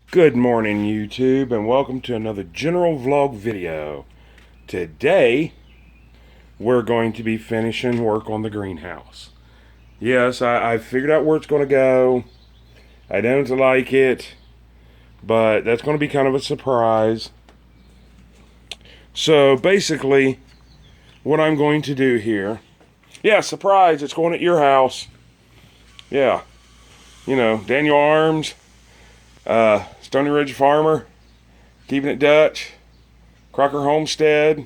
Good morning, YouTube, and welcome to another general vlog video. Today, we're going to be finishing work on the greenhouse. Yes, I figured out where it's going to go. I don't like it, but that's going to be kind of a surprise. So, basically, what I'm going to do here... Yeah, surprise, it's going at your house. Yeah, Daniel Arms, Stony Ridge Farmer, Keeping It Dutch, Crocker Homestead,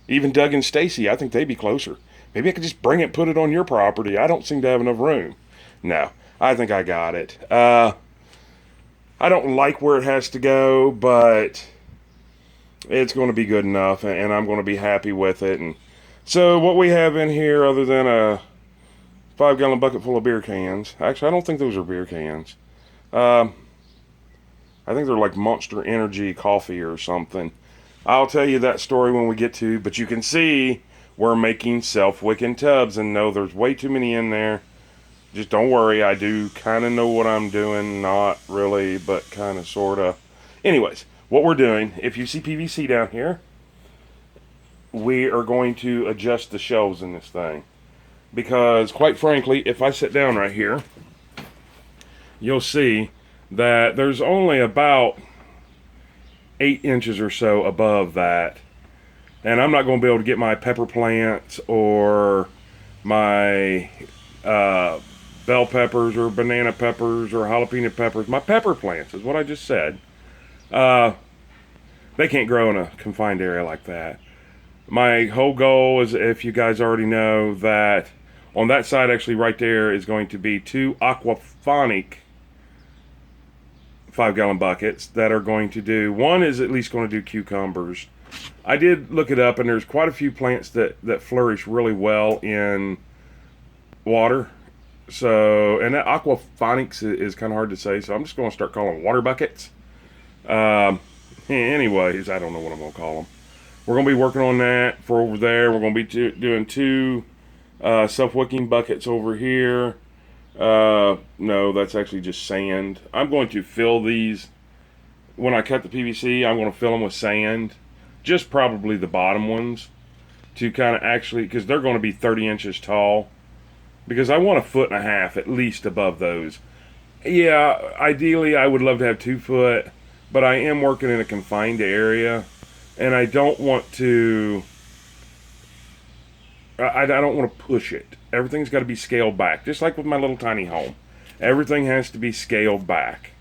even Doug and Stacy. I think they'd be closer. Maybe I could just bring it, put it on your property. I don't seem to have enough room. No, I think I got it. I don't like where it has to go, but it's going to be good enough, and I'm going to be happy with it. And so what we have in here, other than a 5-gallon bucket full of beer cans. Actually, I don't think those are beer cans. I think they're like Monster Energy coffee or something. I'll tell you that story when we get to, but you can see we're making self-wicking tubs, and no, there's way too many in there. Just don't worry, I do kind of know what I'm doing. Not really, but kind of, sort of. Anyways, what we're doing, if you see PVC down here, we are going to adjust the shelves in this thing. Because, quite frankly, if I sit down right here, you'll see that there's only about 8 inches or so above that. And I'm not going to be able to get my pepper plants or my bell peppers or banana peppers or jalapeno peppers. My pepper plants is what I just said. They can't grow in a confined area like that. My whole goal is, if you guys already know, that on that side, actually right there, is going to be 2 aquaponic 5-gallon buckets that are going to do, one is at least going to do cucumbers. I did look it up, and there's quite a few plants that flourish really well in water. So, and that aquaponics is kind of hard to say, so I'm just going to start calling them water buckets. Anyways, I don't know what I'm going to call them. We're going to be working on that for over there. We're going to be doing 2 self-wicking buckets over here. No, that's actually just sand. I'm going to fill these, when I cut the PVC, I'm going to fill them with sand. Just probably the bottom ones, to kind of actually, because they're going to be 30 inches tall. Because I want 1.5 feet at least above those. Yeah, ideally I would love to have 2 foot, but I am working in a confined area, and I don't want to... I don't want to push it. Everything's got to be scaled back. Just like with my little tiny home. Everything has to be scaled back.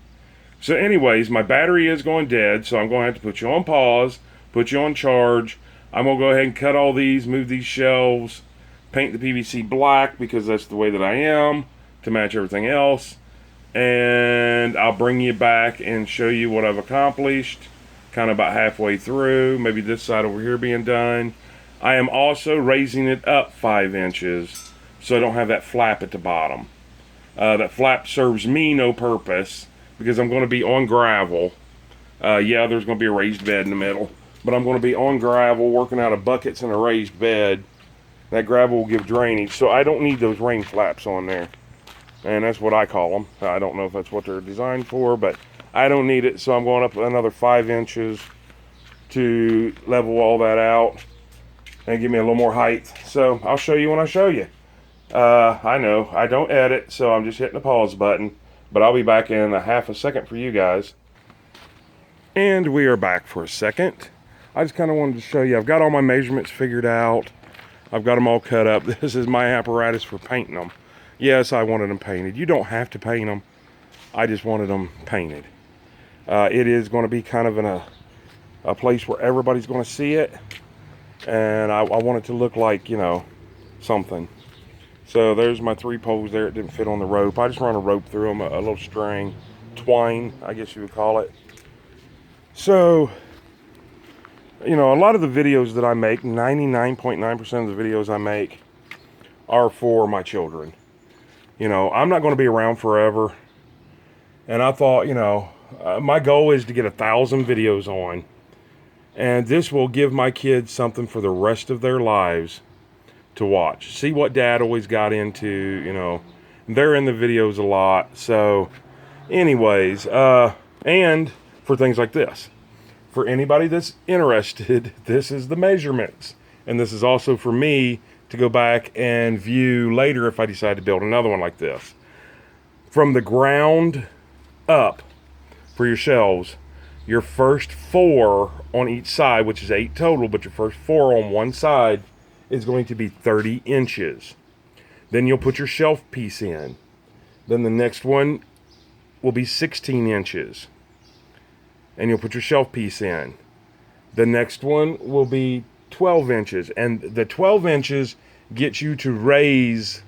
So anyways, my battery is going dead, so I'm going to have to put you on pause, put you on charge. I'm going to go ahead and cut all these, move these shelves, paint the PVC black, because that's the way that I am, to match everything else. And I'll bring you back and show you what I've accomplished, kind of about halfway through, maybe this side over here being done. I am also raising it up 5 inches, so I don't have that flap at the bottom. That flap serves me no purpose, because I'm going to be on gravel. Yeah, there's going to be a raised bed in the middle, but I'm going to be on gravel, working out of buckets and a raised bed. That gravel will give drainage, so I don't need those rain flaps on there. And that's what I call them. I don't know if that's what they're designed for, but I don't need it, so I'm going up another 5 inches to level all that out and give me a little more height. So I'll show you when I show you. I know I don't edit, so I'm just hitting the pause button, but I'll be back in a half a second for you guys. And we are back for a second. I just kind of wanted to show you, I've got all my measurements figured out. I've got them all cut up. This is my apparatus for painting them. Yes, I wanted them painted. You don't have to paint them. I just wanted them painted. It is going to be kind of in a place where everybody's going to see it. And I want it to look like, something. So there's my 3 poles there. It didn't fit on the rope. I just run a rope through them, a little string, twine, I guess you would call it. So, a lot of the videos that I make, 99.9% of the videos I make are for my children. I'm not going to be around forever. And I thought, my goal is to get 1,000 videos on. And this will give my kids something for the rest of their lives to watch. See what Dad always got into, they're in the videos a lot. So, anyways, and for things like this. For anybody that's interested, this is the measurements. And this is also for me to go back and view later if I decide to build another one like this. From the ground up for your shelves, your first 4 on each side, which is 8 total, but your first 4 on one side is going to be 30 inches. Then you'll put your shelf piece in. Then the next one will be 16 inches. And you'll put your shelf piece in. The next one will be 12 inches. And the 12 inches gets you to raise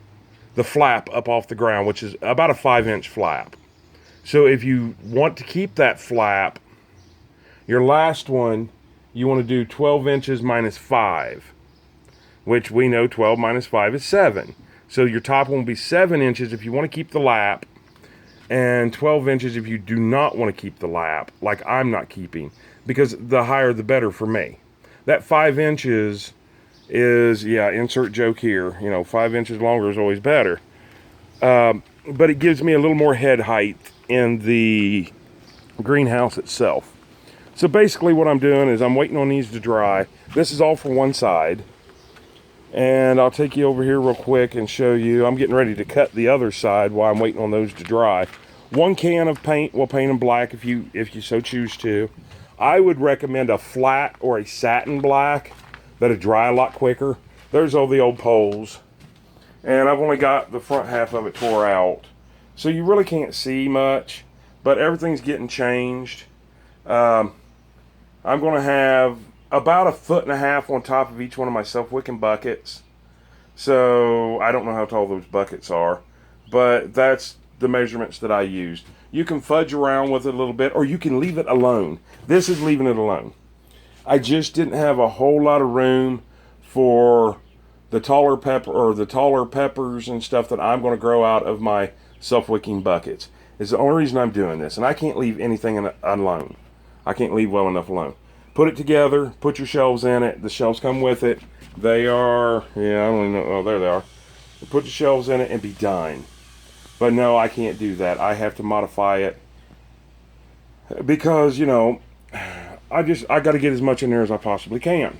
the flap up off the ground, which is about a 5-inch flap. So if you want to keep that flap, your last one, you want to do 12 inches minus 5, which we know 12 minus 5 is 7. So your top one will be 7 inches if you want to keep the lap, and 12 inches if you do not want to keep the lap, like I'm not keeping, because the higher the better for me. That 5 inches is, yeah, insert joke here, 5 inches longer is always better. But it gives me a little more head height in the greenhouse itself. So basically what I'm doing is I'm waiting on these to dry. This is all for one side. And I'll take you over here real quick and show you. I'm getting ready to cut the other side while I'm waiting on those to dry. 1 can of paint, we'll paint them black if you so choose to. I would recommend a flat or a satin black that'll dry a lot quicker. There's all the old poles. And I've only got the front half of it tore out. So you really can't see much, but everything's getting changed. I'm going to have about 1.5 feet on top of each one of my self-wicking buckets. So I don't know how tall those buckets are, but that's the measurements that I used. You can fudge around with it a little bit, or you can leave it alone. This is leaving it alone. I just didn't have a whole lot of room for the taller peppers and stuff that I'm going to grow out of my self-wicking buckets. It's the only reason I'm doing this, and I can't leave anything alone. I can't leave well enough alone. Put it together, put your shelves in it. The shelves come with it. They are, yeah, I don't even know. Oh, there they are. Put your shelves in it and be done. But no, I can't do that. I have to modify it because, I got to get as much in there as I possibly can.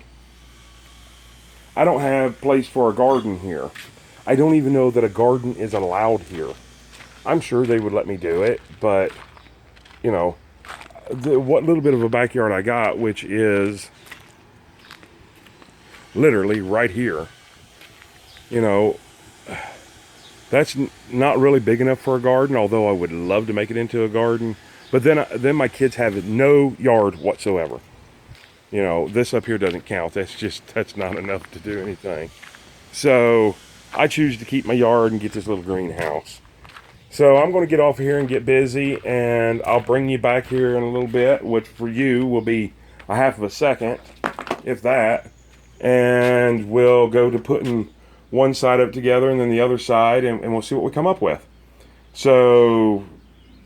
I don't have place for a garden here. I don't even know that a garden is allowed here. I'm sure they would let me do it, but, what little bit of a backyard I got, which is literally right here, that's not really big enough for a garden, although I would love to make it into a garden. But then my kids have no yard whatsoever. This up here doesn't count. That's not enough to do anything. So I choose to keep my yard and get this little greenhouse. So I'm going to get off of here and get busy, and I'll bring you back here in a little bit, which for you will be a half of a second, if that. And we'll go to putting one side up together and then the other side, and we'll see what we come up with. So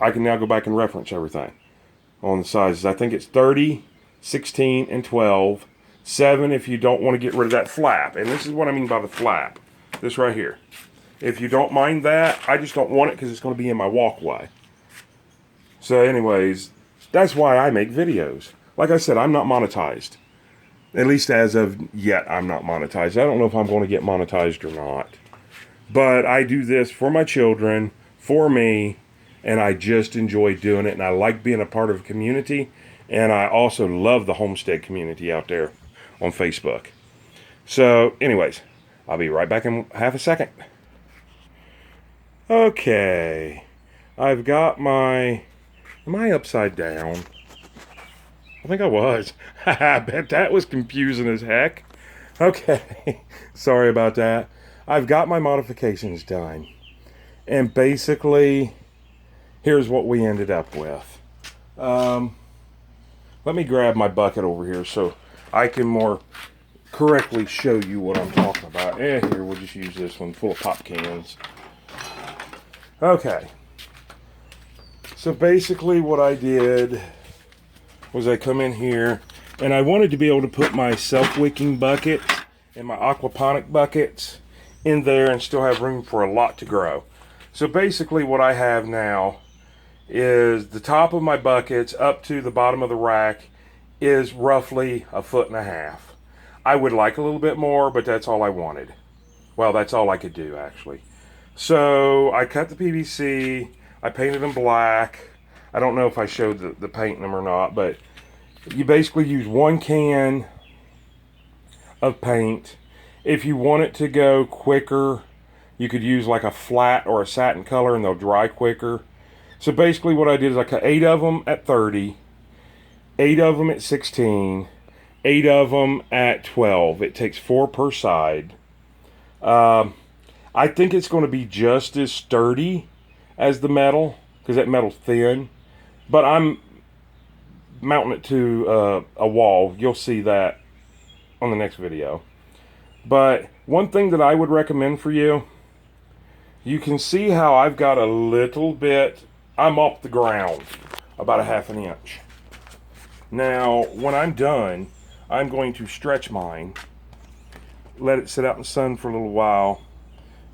I can now go back and reference everything on the sizes. I think it's 30, 16, and 12. 7 if you don't want to get rid of that flap. And this is what I mean by the flap. This right here. If you don't mind that, I just don't want it because it's going to be in my walkway. So anyways, that's why I make videos. Like I said, I'm not monetized. At least as of yet, I'm not monetized. I don't know if I'm going to get monetized or not. But I do this for my children, for me, and I just enjoy doing it. And I like being a part of a community. And I also love the Homestead community out there on Facebook. So anyways, I'll be right back in half a second. Okay, I've got am I upside down? I think I was. I bet that was confusing as heck. Okay, sorry about that. I've got my modifications done. And basically, here's what we ended up with. Let me grab my bucket over here so I can more correctly show you what I'm talking about. Here, we'll just use this one full of pop cans. Okay, so basically what I did was I come in here and I wanted to be able to put my self-wicking buckets and my aquaponic buckets in there and still have room for a lot to grow. So basically what I have now is the top of my buckets up to the bottom of the rack is roughly 1.5 feet. I would like a little bit more, but that's all I wanted. Well, that's all I could do, actually. So I cut the PVC, I painted them black. I don't know if I showed the painting them or not, but you basically use 1 can of paint. If you want it to go quicker, you could use like a flat or a satin color and they'll dry quicker. So basically what I did is I cut 8 of them at 30, 8 of them at 16, 8 of them at 12. It takes 4 per side. I think it's going to be just as sturdy as the metal because that metal's thin. But I'm mounting it to a wall. You'll see that on the next video. But one thing that I would recommend for you, you can see how I've got a little bit, I'm off the ground about 1/2 inch. Now, when I'm done, I'm going to stretch mine, let it sit out in the sun for a little while,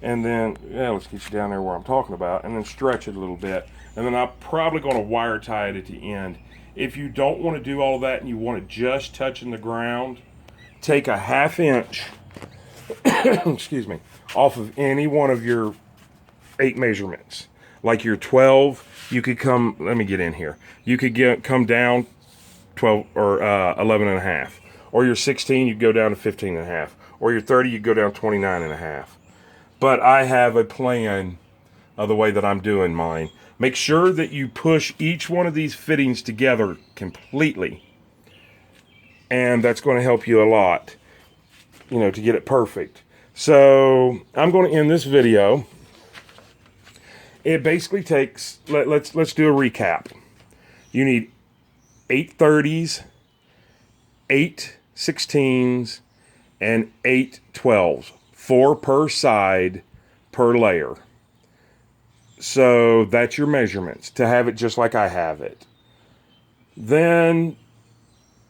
and then, let's get you down there where I'm talking about, and then stretch it a little bit. And then I'm probably going to wire tie it at the end. If you don't want to do all that and you want it just touching the ground, take 1/2 inch, excuse me, off of any one of your 8 measurements. Like your 12, you could come, let me get in here. You could come down 12 or 11.5. Or your 16, you'd go down to 15.5. Or your 30, you'd go down 29.5. But I have a plan of the way that I'm doing mine. Make sure that you push each one of these fittings together completely. And that's going to help you a lot, to get it perfect. So I'm going to end this video. It basically takes, let's do a recap. You need 8 30s, 8 16s, and 8 12s. 4 per side per layer. So that's your measurements to have it just like I have it. Then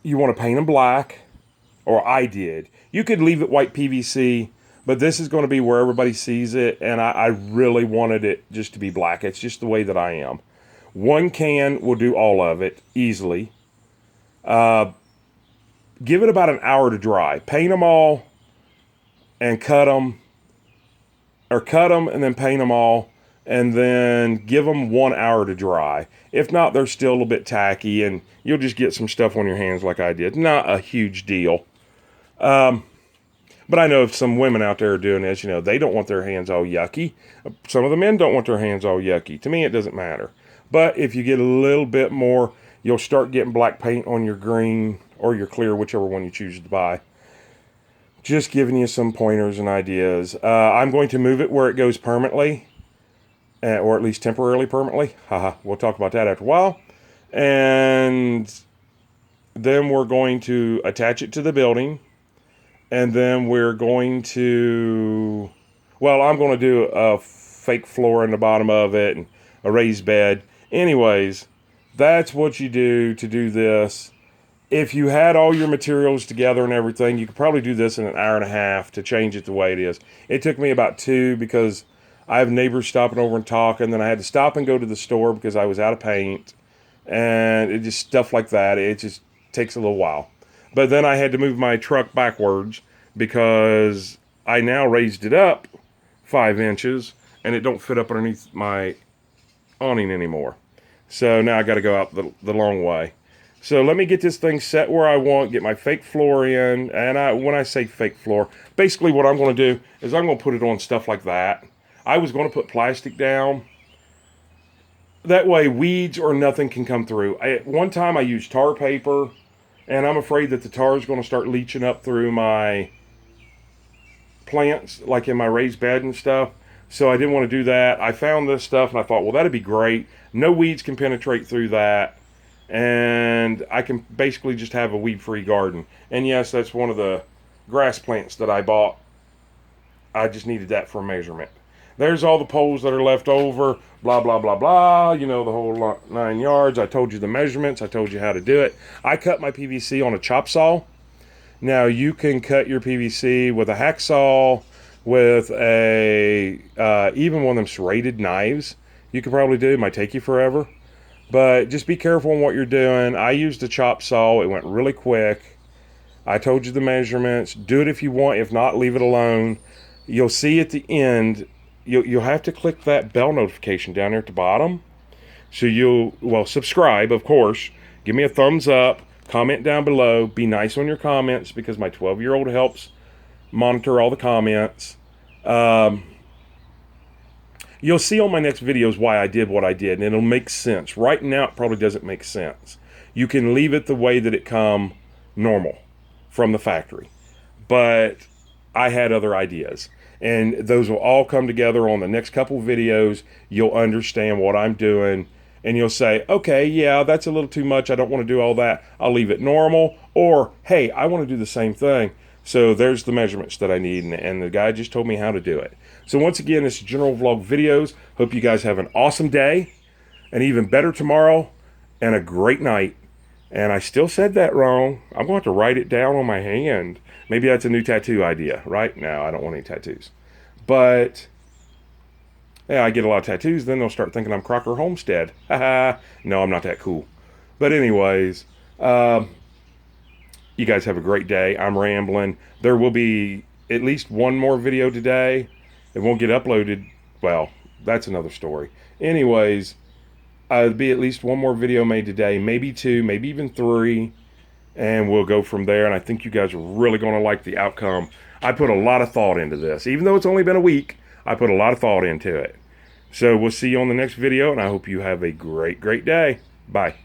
you want to paint them black, or I did. You could leave it white PVC, but this is going to be where everybody sees it, and I really wanted it just to be black. It's just the way that I am. 1 can will do all of it easily. Give it about an hour to dry. Paint them all and cut them, or cut them and then paint them all, and then give them 1 hour to dry. If not, they're still a little bit tacky, and you'll just get some stuff on your hands like I did. Not a huge deal. But I know if some women out there are doing this, they don't want their hands all yucky. Some of the men don't want their hands all yucky. To me, it doesn't matter. But if you get a little bit more, you'll start getting black paint on your green or your clear, whichever one you choose to buy. Just giving you some pointers and ideas. I'm going to move it where it goes permanently, or at least temporarily permanently. Haha, we'll talk about that after a while. And then we're going to attach it to the building. And then we're going to, I'm going to do a fake floor in the bottom of it and a raised bed. Anyways, that's what you do to do this. If you had all your materials together and everything, you could probably do this in an hour and a half to change it the way it is. It took me about 2 because I have neighbors stopping over and talking. Then I had to stop and go to the store because I was out of paint. And it just stuff like that. It just takes a little while. But then I had to move my truck backwards because I now raised it up 5 inches and it don't fit up underneath my awning anymore. So now I got to go out the long way. So let me get this thing set where I want, get my fake floor in. And when I say fake floor, basically what I'm going to do is I'm going to put it on stuff like that. I was going to put plastic down. That way weeds or nothing can come through. One time I used tar paper, and I'm afraid that the tar is going to start leaching up through my plants, like in my raised bed and stuff. So I didn't want to do that. I found this stuff and I thought, well, that'd be great. No weeds can penetrate through that. And I can basically just have a weed-free garden. And yes, that's one of the grass plants that I bought. I just needed that for measurement. There's all the poles that are left over, blah, blah, blah, blah. The whole 9 yards. I told you the measurements. I told you how to do it. I cut my PVC on a chop saw. Now, you can cut your PVC with a hacksaw, with a even one of them serrated knives. You could probably do. It might take you forever. But just be careful on what you're doing. I used a chop saw. It went really quick. I told you the measurements. Do it if you want. If not, leave it alone. You'll see at the end, you'll have to click that bell notification down there at the bottom. So well, subscribe, of course. Give me a thumbs up. Comment down below. Be nice on your comments because my 12-year-old helps monitor all the comments. You'll see on my next videos why I did what I did, and it'll make sense. Right now, it probably doesn't make sense. You can leave it the way that it come normal from the factory. But I had other ideas. And those will all come together on the next couple videos. You'll understand what I'm doing. And you'll say, okay, yeah, that's a little too much. I don't want to do all that. I'll leave it normal. Or, hey, I want to do the same thing. So there's the measurements that I need. And the guy just told me how to do it. So once again, it's General Vlog Videos. Hope you guys have an awesome day, an even better tomorrow, and a great night. And I still said that wrong. I'm going to have to write it down on my hand. Maybe that's a new tattoo idea, right? No, I don't want any tattoos. But, yeah, I get a lot of tattoos, then they'll start thinking I'm Crocker Homestead. Haha. No, I'm not that cool. But anyways, you guys have a great day. I'm rambling. There will be at least one more video today. It won't get uploaded. Well, that's another story. Anyways, there'll be at least one more video made today. Maybe two, maybe even three. And we'll go from there. And I think you guys are really going to like the outcome. I put a lot of thought into this. Even though it's only been a week, I put a lot of thought into it. So we'll see you on the next video. And I hope you have a great, great day. Bye.